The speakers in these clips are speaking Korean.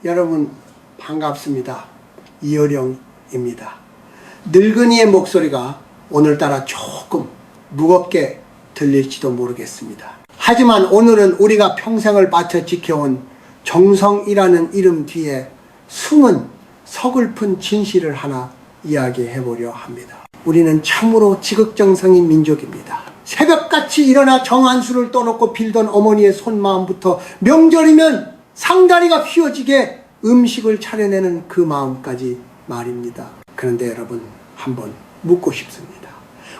여러분 반갑습니다. 이효령입니다. 늙은이의 목소리가 오늘따라 조금 무겁게 들릴지도 모르겠습니다. 하지만 오늘은 우리가 평생을 바쳐 지켜온 정성이라는 이름 뒤에 숨은 서글픈 진실을 하나 이야기해 보려 합니다. 우리는 참으로 지극정성인 민족입니다. 새벽같이 일어나 정한수를 떠놓고 빌던 어머니의 손마음부터 명절이면 상다리가 휘어지게 음식을 차려내는 그 마음까지 말입니다. 그런데 여러분 한번 묻고 싶습니다.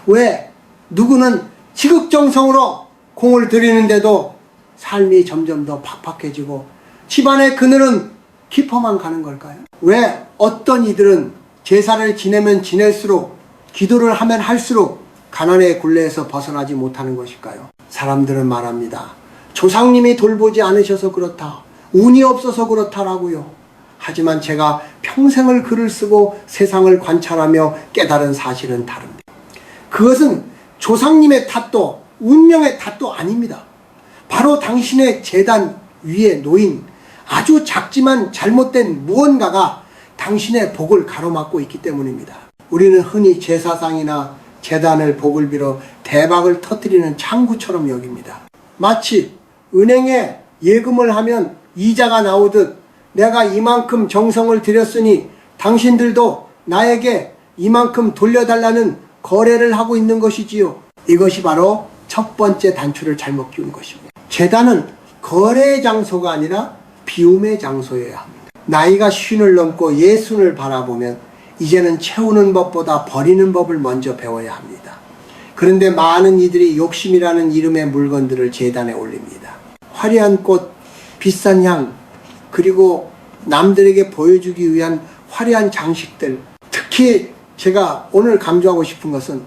왜 누구는 지극정성으로 공을 들이는데도 삶이 점점 더 팍팍해지고 집안의 그늘은 깊어만 가는 걸까요? 왜 어떤 이들은 제사를 지내면 지낼수록 기도를 하면 할수록 가난의 굴레에서 벗어나지 못하는 것일까요? 사람들은 말합니다. 조상님이 돌보지 않으셔서 그렇다. 운이 없어서 그렇다라고요. 하지만 제가 평생을 글을 쓰고 세상을 관찰하며 깨달은 사실은 다릅니다. 그것은 조상님의 탓도 운명의 탓도 아닙니다. 바로 당신의 제단 위에 놓인 아주 작지만 잘못된 무언가가 당신의 복을 가로막고 있기 때문입니다. 우리는 흔히 제사상이나 제단을 복을 빌어 대박을 터뜨리는 창구처럼 여깁니다. 마치 은행에 예금을 하면 이자가 나오듯 내가 이만큼 정성을 들였으니 당신들도 나에게 이만큼 돌려달라는 거래를 하고 있는 것이지요. 이것이 바로 첫 번째 단추를 잘못 끼운 것입니다. 제단은 거래의 장소가 아니라 비움의 장소여야 합니다. 나이가 50을 넘고 60을 바라보면 이제는 채우는 법보다 버리는 법을 먼저 배워야 합니다. 그런데 많은 이들이 욕심이라는 이름의 물건들을 제단에 올립니다. 화려한 꽃, 비싼 향, 그리고 남들에게 보여주기 위한 화려한 장식들. 특히 제가 오늘 강조하고 싶은 것은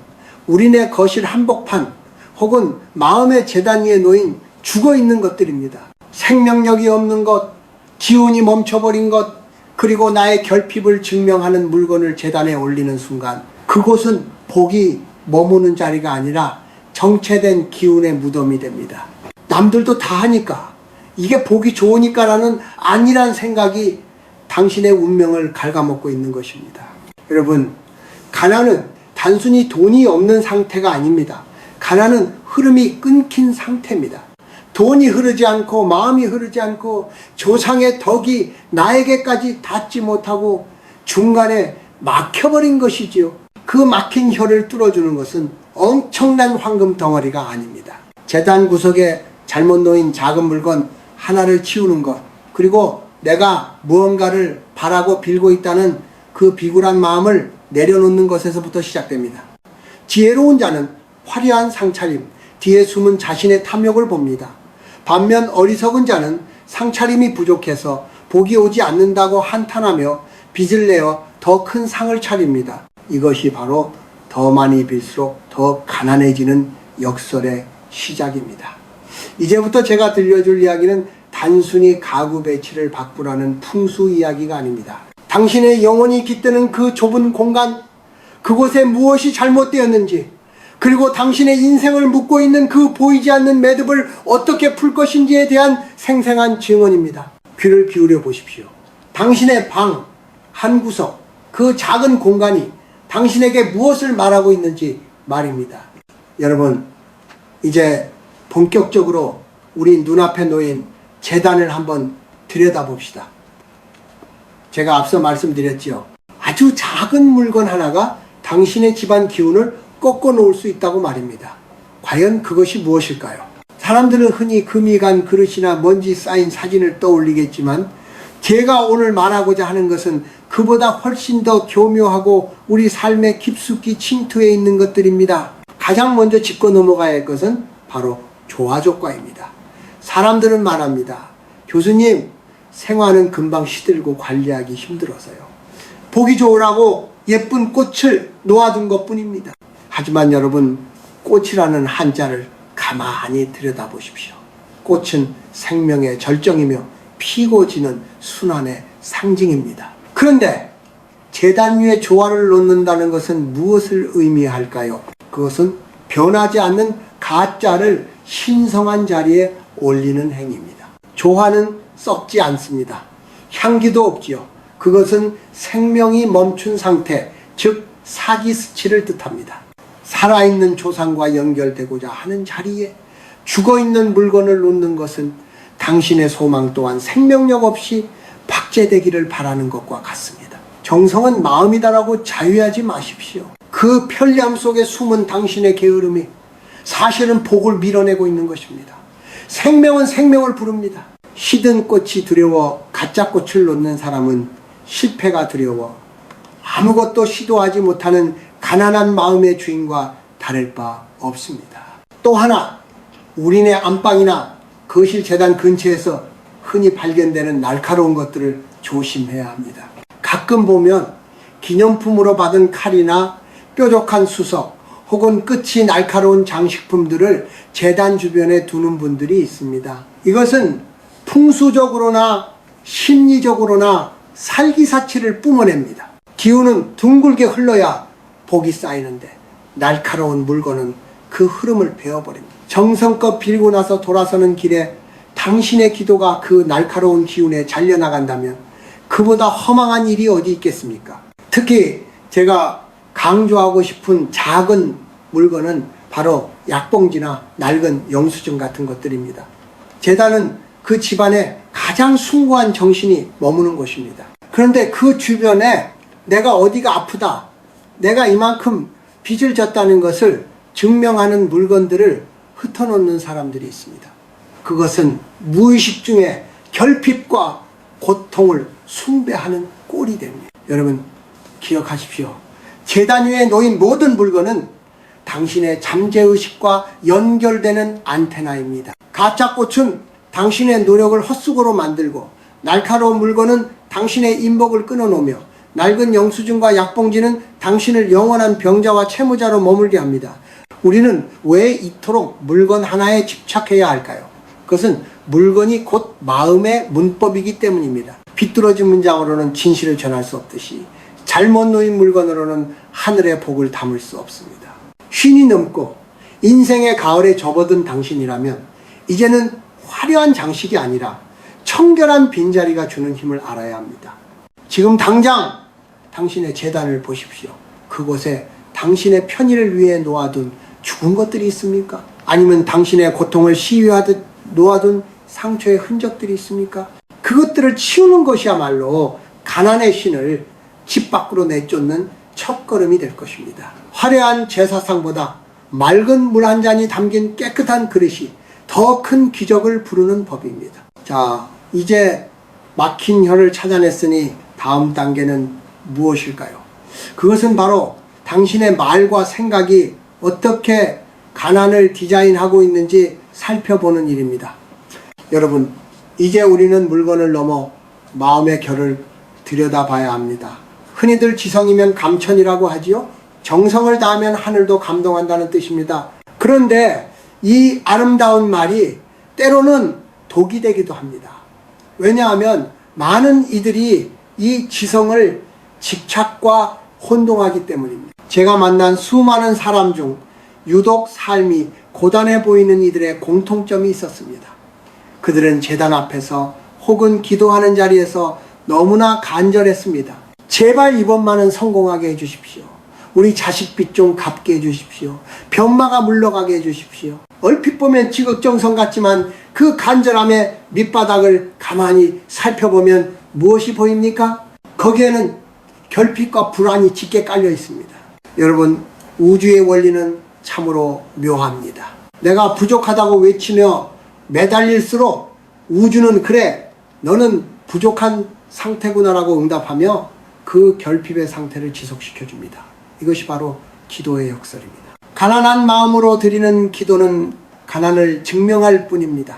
우리네 거실 한복판 혹은 마음의 제단 위에 놓인 죽어있는 것들입니다. 생명력이 없는 것, 기운이 멈춰버린 것, 그리고 나의 결핍을 증명하는 물건을 제단에 올리는 순간 그곳은 복이 머무는 자리가 아니라 정체된 기운의 무덤이 됩니다. 남들도 다 하니까 이게 복이 좋으니까 라는 안일한 생각이 당신의 운명을 갉아먹고 있는 것입니다. 여러분, 가난은 단순히 돈이 없는 상태가 아닙니다. 가난은 흐름이 끊긴 상태입니다. 돈이 흐르지 않고 마음이 흐르지 않고 조상의 덕이 나에게까지 닿지 못하고 중간에 막혀버린 것이지요. 그 막힌 혀를 뚫어주는 것은 엄청난 황금 덩어리가 아닙니다. 제단 구석에 잘못 놓인 작은 물건 하나를 치우는 것, 그리고 내가 무언가를 바라고 빌고 있다는 그 비굴한 마음을 내려놓는 것에서부터 시작됩니다. 지혜로운 자는 화려한 상차림, 뒤에 숨은 자신의 탐욕을 봅니다. 반면 어리석은 자는 상차림이 부족해서 복이 오지 않는다고 한탄하며 빚을 내어 더 큰 상을 차립니다. 이것이 바로 더 많이 빌수록 더 가난해지는 역설의 시작입니다. 이제부터 제가 들려줄 이야기는 단순히 가구 배치를 바꾸라는 풍수 이야기가 아닙니다. 당신의 영혼이 깃드는 그 좁은 공간, 그곳에 무엇이 잘못되었는지, 그리고 당신의 인생을 묻고 있는 그 보이지 않는 매듭을 어떻게 풀 것인지에 대한 생생한 증언입니다. 귀를 기울여 보십시오. 당신의 방 한 구석, 그 작은 공간이 당신에게 무엇을 말하고 있는지 말입니다. 여러분, 이제 본격적으로 우리 눈앞에 놓인 제단을 한번 들여다봅시다. 제가 앞서 말씀드렸지요. 아주 작은 물건 하나가 당신의 집안 기운을 꺾어 놓을 수 있다고 말입니다. 과연 그것이 무엇일까요? 사람들은 흔히 금이 간 그릇이나 먼지 쌓인 사진을 떠올리겠지만 제가 오늘 말하고자 하는 것은 그보다 훨씬 더 교묘하고 우리 삶에 깊숙이 침투해 있는 것들입니다. 가장 먼저 짚고 넘어가야 할 것은 바로 조화조과입니다. 사람들은 말합니다. 교수님, 생활은 금방 시들고 관리하기 힘들어서요. 보기 좋으라고 예쁜 꽃을 놓아둔 것뿐입니다. 하지만 여러분, 꽃이라는 한자를 가만히 들여다보십시오. 꽃은 생명의 절정이며 피고 지는 순환의 상징입니다. 그런데 제단 위에 조화를 놓는다는 것은 무엇을 의미할까요? 그것은 변하지 않는 가짜를 신성한 자리에 올리는 행위입니다. 조화는 썩지 않습니다. 향기도 없지요. 그것은 생명이 멈춘 상태, 즉 사기스치를 뜻합니다. 살아있는 조상과 연결되고자 하는 자리에 죽어있는 물건을 놓는 것은 당신의 소망 또한 생명력 없이 박제되기를 바라는 것과 같습니다. 정성은 마음이다라고 자유하지 마십시오. 그 편리함 속에 숨은 당신의 게으름이 사실은 복을 밀어내고 있는 것입니다. 생명은 생명을 부릅니다. 시든 꽃이 두려워 가짜 꽃을 놓는 사람은 실패가 두려워 아무것도 시도하지 못하는 가난한 마음의 주인과 다를 바 없습니다. 또 하나, 우리네 안방이나 거실 재단 근처에서 흔히 발견되는 날카로운 것들을 조심해야 합니다. 가끔 보면 기념품으로 받은 칼이나 뾰족한 수석 혹은 끝이 날카로운 장식품들을 재단 주변에 두는 분들이 있습니다. 이것은 풍수적으로나 심리적으로나 살기사치를 뿜어냅니다. 기운은 둥글게 흘러야 복이 쌓이는데 날카로운 물건은 그 흐름을 베어버립니다. 정성껏 빌고 나서 돌아서는 길에 당신의 기도가 그 날카로운 기운에 잘려나간다면 그보다 허망한 일이 어디 있겠습니까? 특히 제가 강조하고 싶은 작은 물건은 바로 약봉지나 낡은 영수증 같은 것들입니다. 재단은 그 집안에 가장 숭고한 정신이 머무는 곳입니다. 그런데 그 주변에 내가 어디가 아프다, 내가 이만큼 빚을 졌다는 것을 증명하는 물건들을 흩어놓는 사람들이 있습니다. 그것은 무의식 중에 결핍과 고통을 숭배하는 꼴이 됩니다. 여러분 기억하십시오. 재단 위에 놓인 모든 물건은 당신의 잠재의식과 연결되는 안테나입니다. 가짜 꽃은 당신의 노력을 헛수고로 만들고 날카로운 물건은 당신의 인복을 끊어놓으며 낡은 영수증과 약봉지는 당신을 영원한 병자와 채무자로 머물게 합니다. 우리는 왜 이토록 물건 하나에 집착해야 할까요? 그것은 물건이 곧 마음의 문법이기 때문입니다. 비뚤어진 문장으로는 진실을 전할 수 없듯이 잘못 놓인 물건으로는 하늘의 복을 담을 수 없습니다. 쉰이 넘고 인생의 가을에 접어든 당신이라면 이제는 화려한 장식이 아니라 청결한 빈자리가 주는 힘을 알아야 합니다. 지금 당장 당신의 재단을 보십시오. 그곳에 당신의 편의를 위해 놓아둔 죽은 것들이 있습니까? 아니면 당신의 고통을 시위하듯 놓아둔 상처의 흔적들이 있습니까? 그것들을 치우는 것이야말로 가난의 신을 집 밖으로 내쫓는 첫걸음이 될 것입니다. 화려한 제사상보다 맑은 물 한 잔이 담긴 깨끗한 그릇이 더 큰 기적을 부르는 법입니다. 자, 이제 막힌 혀를 찾아냈으니 다음 단계는 무엇일까요? 그것은 바로 당신의 말과 생각이 어떻게 가난을 디자인하고 있는지 살펴보는 일입니다. 여러분, 이제 우리는 물건을 넘어 마음의 결을 들여다봐야 합니다. 흔히들 지성이면 감천이라고 하지요. 정성을 다하면 하늘도 감동한다는 뜻입니다. 그런데 이 아름다운 말이 때로는 독이 되기도 합니다. 왜냐하면 많은 이들이 이 지성을 집착과 혼동하기 때문입니다. 제가 만난 수많은 사람 중 유독 삶이 고단해 보이는 이들의 공통점이 있었습니다. 그들은 제단 앞에서 혹은 기도하는 자리에서 너무나 간절했습니다. 제발 이번만은 성공하게 해주십시오. 우리 자식빚 좀 갚게 해주십시오. 병마가 물러가게 해주십시오. 얼핏 보면 지극정성 같지만 그 간절함의 밑바닥을 가만히 살펴보면 무엇이 보입니까? 거기에는 결핍과 불안이 짙게 깔려 있습니다. 여러분, 우주의 원리는 참으로 묘합니다. 내가 부족하다고 외치며 매달릴수록 우주는 그래, 너는 부족한 상태구나라고 응답하며 그 결핍의 상태를 지속시켜줍니다. 이것이 바로 기도의 역설입니다. 가난한 마음으로 드리는 기도는 가난을 증명할 뿐입니다.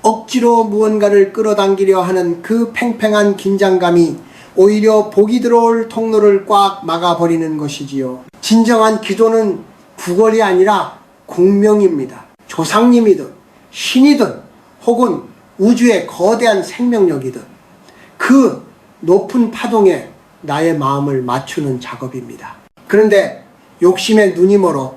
억지로 무언가를 끌어당기려 하는 그 팽팽한 긴장감이 오히려 복이 들어올 통로를 꽉 막아버리는 것이지요. 진정한 기도는 구걸이 아니라 공명입니다. 조상님이든 신이든 혹은 우주의 거대한 생명력이든 그 높은 파동에 나의 마음을 맞추는 작업입니다. 그런데 욕심에 눈이 멀어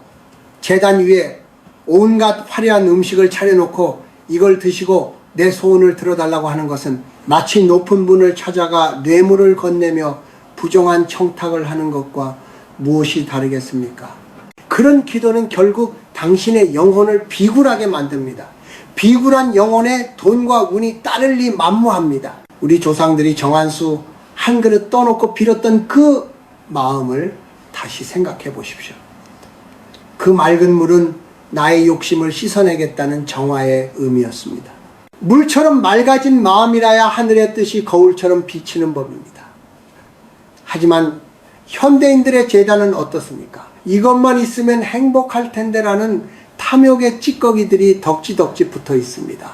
제단 위에 온갖 화려한 음식을 차려놓고 이걸 드시고 내 소원을 들어달라고 하는 것은 마치 높은 분을 찾아가 뇌물을 건네며 부정한 청탁을 하는 것과 무엇이 다르겠습니까? 그런 기도는 결국 당신의 영혼을 비굴하게 만듭니다. 비굴한 영혼에 돈과 운이 따를리 만무합니다. 우리 조상들이 정한수 한 그릇 떠놓고 빌었던 그 마음을 다시 생각해 보십시오. 그 맑은 물은 나의 욕심을 씻어내겠다는 정화의 의미였습니다. 물처럼 맑아진 마음이라야 하늘의 뜻이 거울처럼 비치는 법입니다. 하지만 현대인들의 제단은 어떻습니까? 이것만 있으면 행복할 텐데라는 탐욕의 찌꺼기들이 덕지덕지 붙어 있습니다.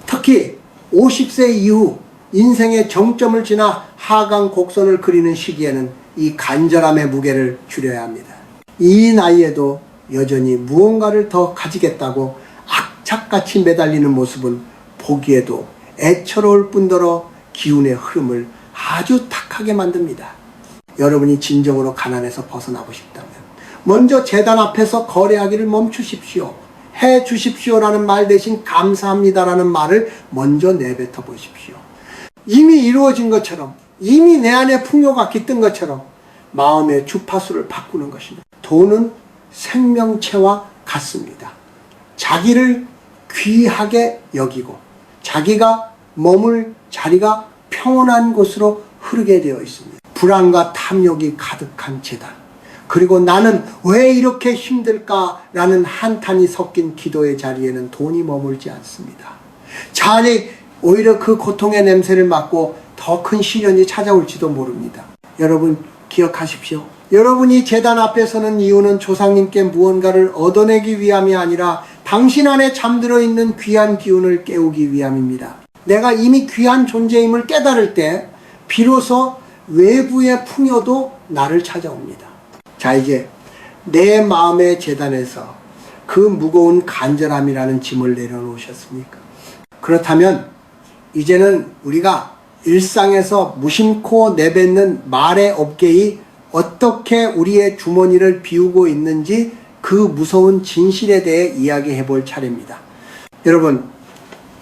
특히 50세 이후 인생의 정점을 지나 하강 곡선을 그리는 시기에는 이 간절함의 무게를 줄여야 합니다. 이 나이에도 여전히 무언가를 더 가지겠다고 악착같이 매달리는 모습은 보기에도 애처로울 뿐더러 기운의 흐름을 아주 탁하게 만듭니다. 여러분이 진정으로 가난에서 벗어나고 싶다면 먼저 제단 앞에서 거래하기를 멈추십시오. 해 주십시오라는 말 대신 감사합니다라는 말을 먼저 내뱉어 보십시오. 이미 이루어진 것처럼, 이미 내 안에 풍요가 깃든 것처럼 마음의 주파수를 바꾸는 것입니다. 돈은 생명체와 같습니다. 자기를 귀하게 여기고 자기가 머물 자리가 평온한 곳으로 흐르게 되어 있습니다. 불안과 탐욕이 가득한 재단, 그리고 나는 왜 이렇게 힘들까라는 한탄이 섞인 기도의 자리에는 돈이 머물지 않습니다. 차라리 오히려 그 고통의 냄새를 맡고 더 큰 시련이 찾아올지도 모릅니다. 여러분 기억하십시오. 여러분이 제단 앞에 서는 이유는 조상님께 무언가를 얻어내기 위함이 아니라 당신 안에 잠들어 있는 귀한 기운을 깨우기 위함입니다. 내가 이미 귀한 존재임을 깨달을 때 비로소 외부의 풍요도 나를 찾아옵니다. 자, 이제 내 마음의 제단에서 그 무거운 간절함이라는 짐을 내려놓으셨습니까? 그렇다면 이제는 우리가 일상에서 무심코 내뱉는 말의 업계이 어떻게 우리의 주머니를 비우고 있는지 그 무서운 진실에 대해 이야기해 볼 차례입니다. 여러분,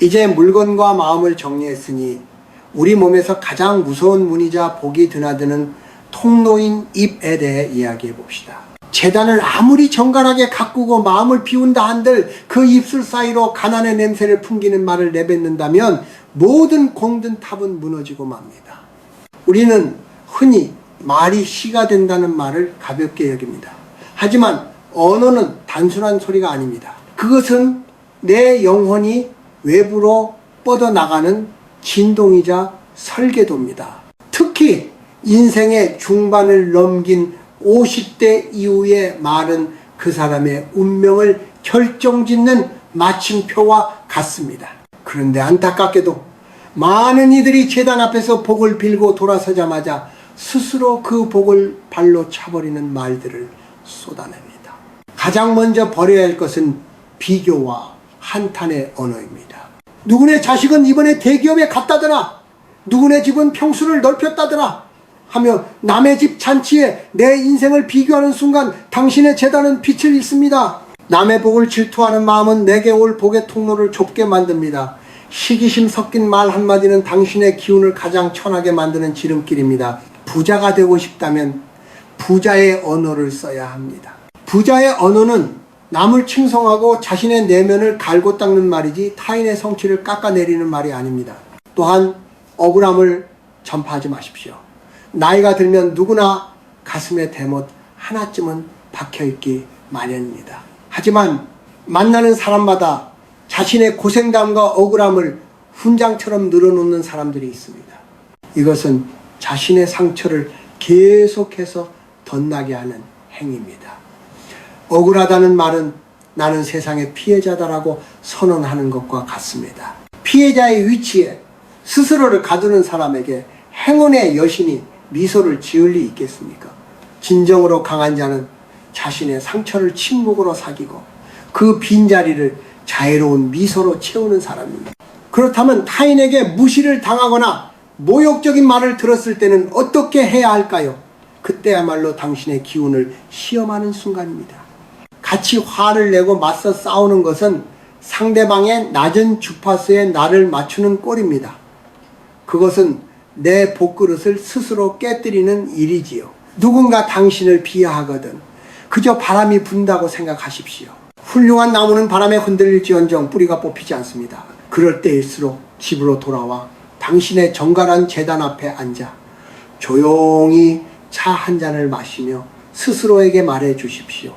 이제 물건과 마음을 정리했으니 우리 몸에서 가장 무서운 문이자 복이 드나드는 통로인 입에 대해 이야기해 봅시다. 재단을 아무리 정갈하게 가꾸고 마음을 비운다 한들 그 입술 사이로 가난의 냄새를 풍기는 말을 내뱉는다면 모든 공든 탑은 무너지고 맙니다. 우리는 흔히 말이 씨가 된다는 말을 가볍게 여깁니다. 하지만 언어는 단순한 소리가 아닙니다. 그것은 내 영혼이 외부로 뻗어나가는 진동이자 설계도입니다. 특히 인생의 중반을 넘긴 50대 이후의 말은 그 사람의 운명을 결정짓는 마침표와 같습니다. 그런데 안타깝게도 많은 이들이 제단 앞에서 복을 빌고 돌아서자마자 스스로 그 복을 발로 차버리는 말들을 쏟아냅니다. 가장 먼저 버려야 할 것은 비교와 한탄의 언어입니다. 누구네 자식은 이번에 대기업에 갔다더라, 누구네 집은 평수를 넓혔다더라 하며 남의 집 잔치에 내 인생을 비교하는 순간 당신의 재단은 빛을 잃습니다. 남의 복을 질투하는 마음은 내게 올 복의 통로를 좁게 만듭니다. 시기심 섞인 말 한마디는 당신의 기운을 가장 천하게 만드는 지름길입니다. 부자가 되고 싶다면 부자의 언어를 써야 합니다. 부자의 언어는 남을 칭송하고 자신의 내면을 갈고 닦는 말이지 타인의 성취를 깎아내리는 말이 아닙니다. 또한 억울함을 전파하지 마십시오. 나이가 들면 누구나 가슴에 대못 하나쯤은 박혀있기 마련입니다. 하지만 만나는 사람마다 자신의 고생담과 억울함을 훈장처럼 늘어놓는 사람들이 있습니다. 이것은 자신의 상처를 계속해서 덧나게 하는 행위입니다. 억울하다는 말은 나는 세상의 피해자다라고 선언하는 것과 같습니다. 피해자의 위치에 스스로를 가두는 사람에게 행운의 여신이 미소를 지을 리 있겠습니까? 진정으로 강한 자는 자신의 상처를 침묵으로 사귀고 그 빈자리를 자애로운 미소로 채우는 사람입니다. 그렇다면 타인에게 무시를 당하거나 모욕적인 말을 들었을 때는 어떻게 해야 할까요? 그때야말로 당신의 기운을 시험하는 순간입니다. 같이 화를 내고 맞서 싸우는 것은 상대방의 낮은 주파수에 나를 맞추는 꼴입니다. 그것은 내 밥그릇을 스스로 깨뜨리는 일이지요. 누군가 당신을 비하하거든 그저 바람이 분다고 생각하십시오. 훌륭한 나무는 바람에 흔들릴지언정 뿌리가 뽑히지 않습니다. 그럴 때일수록 집으로 돌아와 당신의 정갈한 제단 앞에 앉아 조용히 차 한 잔을 마시며 스스로에게 말해 주십시오.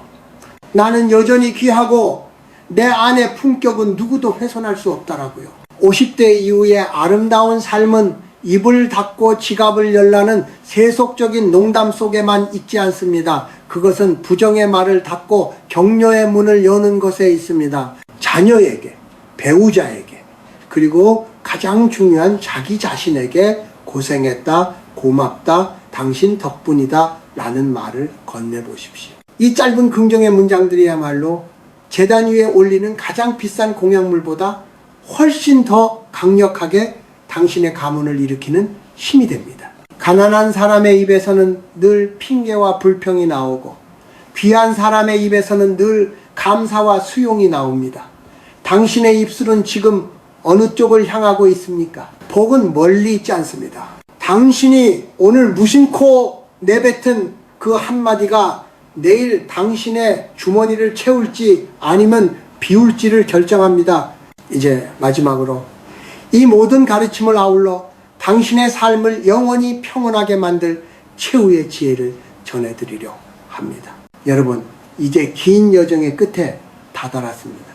나는 여전히 귀하고 내 안의 품격은 누구도 훼손할 수 없다라고요. 50대 이후의 아름다운 삶은 입을 닫고 지갑을 열라는 세속적인 농담 속에만 있지 않습니다. 그것은 부정의 말을 닫고 격려의 문을 여는 것에 있습니다. 자녀에게, 배우자에게, 그리고 가장 중요한 자기 자신에게 고생했다, 고맙다, 당신 덕분이다 라는 말을 건네보십시오. 이 짧은 긍정의 문장들이야말로 제단 위에 올리는 가장 비싼 공약물보다 훨씬 더 강력하게 당신의 가문을 일으키는 힘이 됩니다. 가난한 사람의 입에서는 늘 핑계와 불평이 나오고 귀한 사람의 입에서는 늘 감사와 수용이 나옵니다. 당신의 입술은 지금 어느 쪽을 향하고 있습니까? 복은 멀리 있지 않습니다. 당신이 오늘 무심코 내뱉은 그 한마디가 내일 당신의 주머니를 채울지 아니면 비울지를 결정합니다. 이제 마지막으로 이 모든 가르침을 아울러 당신의 삶을 영원히 평온하게 만들 최후의 지혜를 전해드리려 합니다. 여러분, 이제 긴 여정의 끝에 다다랐습니다.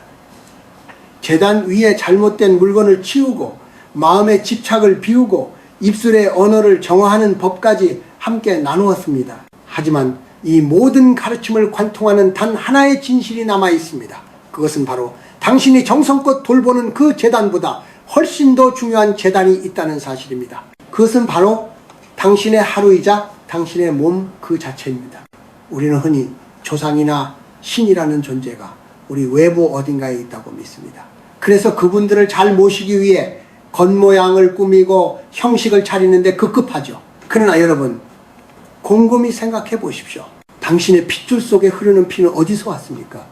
제단 위에 잘못된 물건을 치우고 마음의 집착을 비우고 입술의 언어를 정화하는 법까지 함께 나누었습니다. 하지만 이 모든 가르침을 관통하는 단 하나의 진실이 남아 있습니다. 그것은 바로 당신이 정성껏 돌보는 그 제단보다 훨씬 더 중요한 제단이 있다는 사실입니다. 그것은 바로 당신의 하루이자 당신의 몸 그 자체입니다. 우리는 흔히 조상이나 신이라는 존재가 우리 외부 어딘가에 있다고 믿습니다. 그래서 그분들을 잘 모시기 위해 겉모양을 꾸미고 형식을 차리는데 급급하죠. 그러나 여러분, 곰곰이 생각해 보십시오. 당신의 핏줄 속에 흐르는 피는 어디서 왔습니까?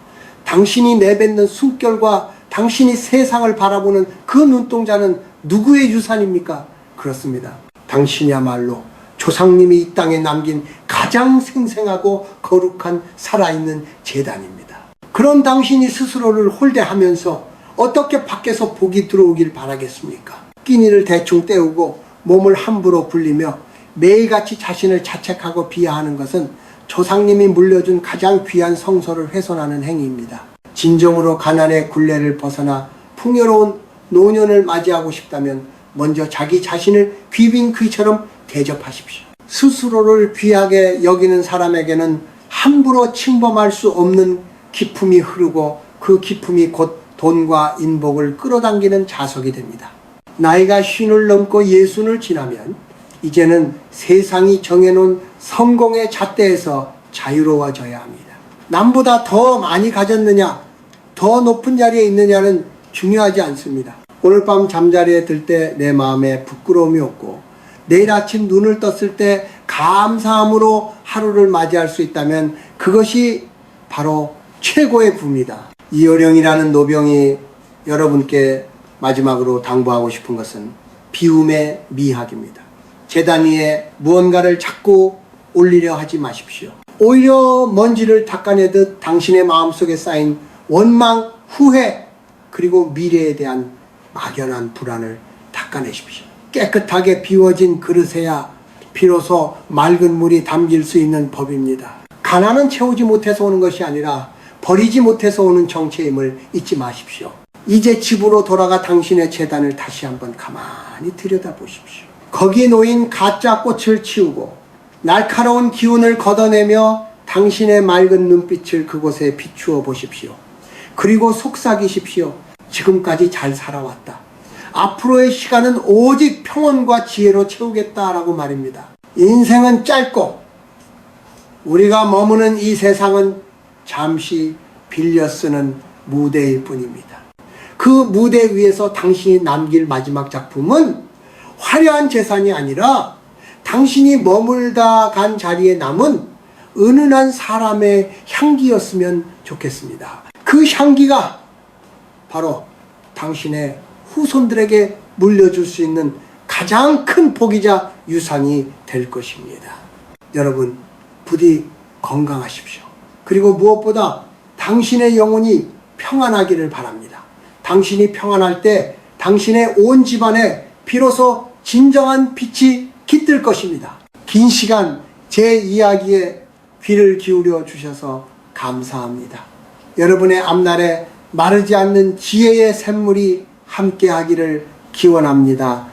당신이 내뱉는 숨결과 당신이 세상을 바라보는 그 눈동자는 누구의 유산입니까? 그렇습니다. 당신이야말로 조상님이 이 땅에 남긴 가장 생생하고 거룩한 살아있는 제단입니다. 그런 당신이 스스로를 홀대하면서 어떻게 밖에서 복이 들어오길 바라겠습니까? 끼니를 대충 때우고 몸을 함부로 굴리며 매일같이 자신을 자책하고 비하하는 것은 조상님이 물려준 가장 귀한 성소를 훼손하는 행위입니다. 진정으로 가난의 굴레를 벗어나 풍요로운 노년을 맞이하고 싶다면 먼저 자기 자신을 귀빈 귀처럼 대접하십시오. 스스로를 귀하게 여기는 사람에게는 함부로 침범할 수 없는 기품이 흐르고 그 기품이 곧 돈과 인복을 끌어당기는 자석이 됩니다. 나이가 50을 넘고 60을 지나면 이제는 세상이 정해놓은 성공의 잣대에서 자유로워져야 합니다. 남보다 더 많이 가졌느냐, 더 높은 자리에 있느냐는 중요하지 않습니다. 오늘 밤 잠자리에 들 때 내 마음에 부끄러움이 없고 내일 아침 눈을 떴을 때 감사함으로 하루를 맞이할 수 있다면 그것이 바로 최고의 부입니다. 이효령이라는 노병이 여러분께 마지막으로 당부하고 싶은 것은 비움의 미학입니다. 제단 위에 무언가를 자꾸 올리려 하지 마십시오. 오히려 먼지를 닦아내듯 당신의 마음속에 쌓인 원망, 후회, 그리고 미래에 대한 막연한 불안을 닦아내십시오. 깨끗하게 비워진 그릇에야 비로소 맑은 물이 담길 수 있는 법입니다. 가난은 채우지 못해서 오는 것이 아니라 버리지 못해서 오는 정체임을 잊지 마십시오. 이제 집으로 돌아가 당신의 제단을 다시 한번 가만히 들여다보십시오. 거기에 놓인 가짜 꽃을 치우고 날카로운 기운을 걷어내며 당신의 맑은 눈빛을 그곳에 비추어 보십시오. 그리고 속삭이십시오. 지금까지 잘 살아왔다. 앞으로의 시간은 오직 평온과 지혜로 채우겠다라고 말입니다. 인생은 짧고 우리가 머무는 이 세상은 잠시 빌려 쓰는 무대일 뿐입니다. 그 무대 위에서 당신이 남길 마지막 작품은 화려한 재산이 아니라 당신이 머물다 간 자리에 남은 은은한 사람의 향기였으면 좋겠습니다. 그 향기가 바로 당신의 후손들에게 물려줄 수 있는 가장 큰 복이자 유산이 될 것입니다. 여러분, 부디 건강하십시오. 그리고 무엇보다 당신의 영혼이 평안하기를 바랍니다. 당신이 평안할 때 당신의 온 집안에 비로소 진정한 빛이 깃들 것입니다. 긴 시간 제 이야기에 귀를 기울여 주셔서 감사합니다. 여러분의 앞날에 마르지 않는 지혜의 샘물이 함께 하기를 기원합니다.